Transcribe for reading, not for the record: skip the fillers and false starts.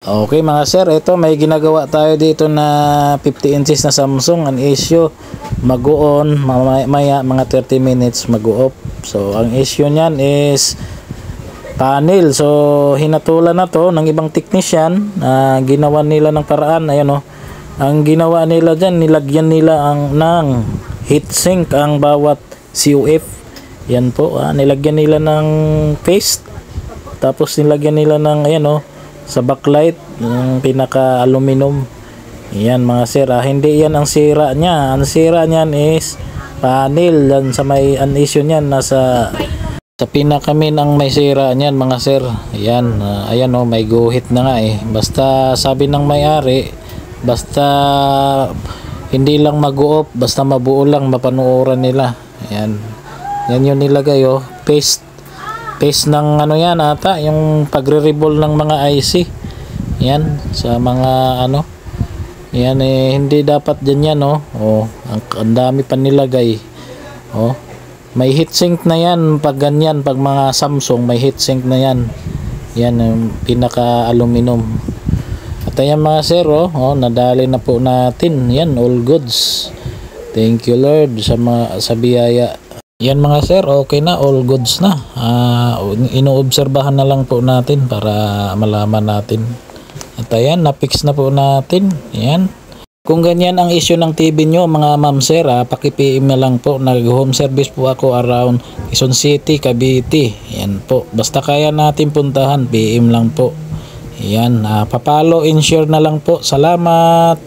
Okay mga sir, ito may ginagawa tayo dito na 50 inches na Samsung. Ang issue, mag-on, maya mga 30 minutes mag-off. So ang issue niyan is panel. So hinatulan na to ng ibang technician, ginawa nila ng paraan. Ayan ang ginawa nila dyan, nilagyan nila ng heatsink ang bawat COF. Yan po, nilagyan nila ng paste, tapos nilagyan nila ng sa backlight ng pinaka aluminum. Yan mga sir, hindi yan ang sira niya. Ang sira niyan is panel. Yan sa may an issue niyan, nasa sa pinakamin ang may sira niyan mga sir. Yan, ayan may guhit na nga basta sabi ng may-ari, basta hindi lang mag-off, basta mabuo lang, mapanuoran nila. Yan yung nilagay paste ng yan ata, yung pagre-revolve ng mga IC. Yan sa mga yan hindi dapat dyan yan ang dami pa nilagay. May heatsink na yan pag ganyan, pag mga Samsung may heatsink na yan. Yan yung pinaka aluminum. At ayan mga sir, nadali na po natin. Yan, all goods. Thank you Lord sa biyaya. Yan mga sir, okay na, all goods na. Inoobserbahan na lang po natin para malaman natin. At ayan, na-fix na po natin. Yan. Kung ganyan ang issue ng TV nyo mga ma'am sir, paki-PM na lang po. Nag-home service po ako around Quezon City, Cavite. Yan po. Basta kaya natin puntahan, PM lang po. Yan. Papalo, in-share na lang po. Salamat.